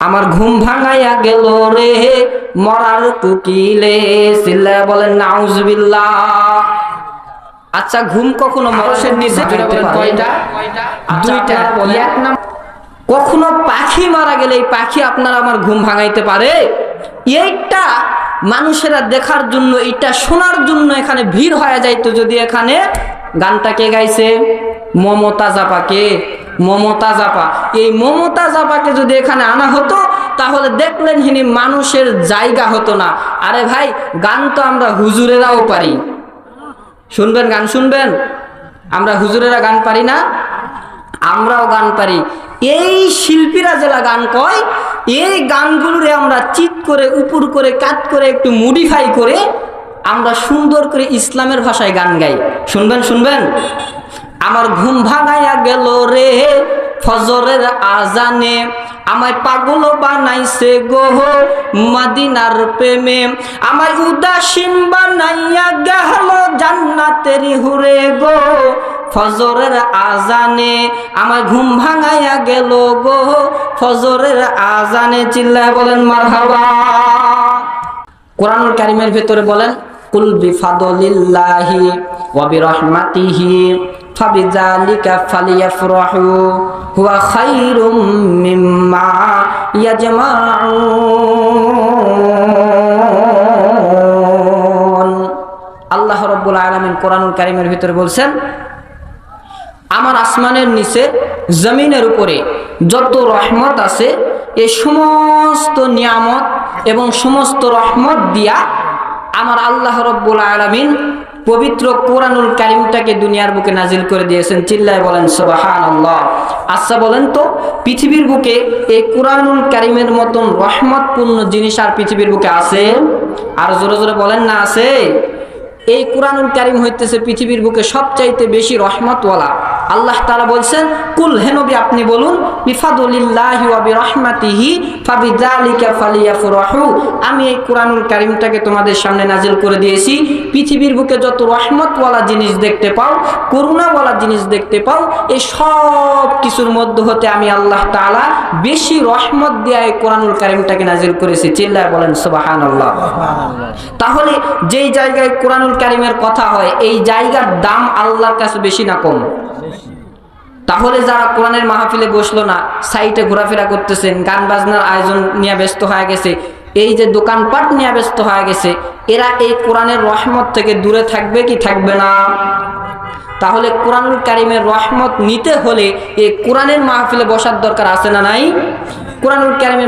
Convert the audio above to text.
আমার ঘুম ভাঙাইয়া গেল রে মরার কুকিলে, চিল্লায়া বলেন নাউজুবিল্লাহ। আচ্ছা, ঘুম কখনো মানুষের নিচে ভাঙতে পারে? কয়টা? দুইটা। এক নাম্বার, কখনো পাখি মারা গেলে এই পাখি আপনার আমার ঘুম ভাঙাইতে পারে? এইটা মানুষেরা দেখার জন্য, এটা শোনার জন্য এখানে ভিড় হয়ে যাইতো যদি এখানে গানটা কে গাইছে? মমতা জাপাকে। মমতা জাপা, এই মমতা জাপাকে যদি এখানে আনা হতো তাহলে দেখলেন হিনি মানুষের জায়গা হতো না। আরে ভাই, গান তো আমরা হুজুরেরাও পারি। শুনবেন? গান শুনবেন? আমরা হুজুরেরা গান পারি না? আমরাও গান পারি। এই শিল্পীরা যারা গান কয়, এই গানগুলোরে আমরা চিৎ করে, উপর করে, কাট করে, একটু মডিফাই করে আমরা সুন্দর করে ইসলামের ভাষায় গান গাই। শুনবেন? শুনবেন? আমার ঘুম ভাঙাইয়া গেল রে ফজরের আজানে, আমায় পাগল বানাইছে গো মদিনার প্রেমে, আমায় উদাসীন বানাইয়া গেল জান্নাতের হুরে গো ফজরের আজানে, আমার ঘুম ভাঙাইয়া গেল গো ফজরের আজানে। চিল্লায় বলেন মারহাবা। কোরআনুল কারীমের ভেতরে বলেন কুল বিফাদলিল্লাহি ওয়া বিরহমাতিহি ফাবিযালিকা ফালিয়াফরাহু হুয়া খায়রুম মিম্মা ইয়াজমাউন। আল্লাহ রাব্বুল আলামিন কোরআনুল কারীমের ভিতরে বলছেন, আমার আসমানের নিচে জমিনের উপরে যত রহমত আছে, এই সমস্ত নিয়ামত এবং সমস্ত রহমত দিয়া আমার আল্লাহ রাব্বুল আলামিন পবিত্র কোরআনুল কারীমটাকে দুনিয়ার বুকে নাজিল করে দিয়েছেন। চিল্লায় বলেন সুবহানাল্লাহ। আচ্ছা বলেন তো, পৃথিবীর বুকে এই কোরআনুল কারীমের মতন রহমতপূর্ণ জিনিস আর পৃথিবীর বুকে আছে? আর জোরে জোরে বলেন না আছে? এই কোরআনুল কারীম হইতেছে পৃথিবীর বুকে সবচাইতে বেশি রহমতওয়ালা। আল্লাহ তাআলা বলছেন, কুল, হে নবী আপনি বলুন, বিফাদলিল্লাহি ওয়া বিরহমাতিহি ফাবিযালিকা ফালিয়াফরাহু, আমি এই কোরআনুল কারীমটাকে তোমাদের সামনে নাজিল করে দিয়েছি। পৃথিবীর বুকে যত রহমতওয়ালা জিনিস দেখতে পাও, করুণাওয়ালা জিনিস দেখতে পাও, এই সব কিছুর মধ্যে হতে আমি আল্লাহ তাআলা বেশি রহমত দিয়ে এই কোরআনুল কারীমটাকে নাজিল করেছি। চিল্লায় বলেন সুবহানাল্লাহ। তাহলে যেই জায়গায় কোরআনুল কারীমের কথা হয়, এই জায়গার দাম আল্লাহর কাছে বেশি না কম? তাহলে যারা কোরআনের মাহফিলে বসলো না, সাইটে ঘোরাফেরা করতেছেন, গান বাজনার আয়োজন নিয়ে ব্যস্ত হয়ে গেছে, এই যে দোকানপাট নিয়ে ব্যস্ত হয়ে গেছে, এরা এই কোরআনের রহমত থেকে দূরে থাকবে কি থাকবে না? তাহলে কোরআনুল কারীমের রহমত নিতে হলে এই কোরআনের মাহফিলে বসার দরকার আছে না নাই? কোরআনুল কারীমের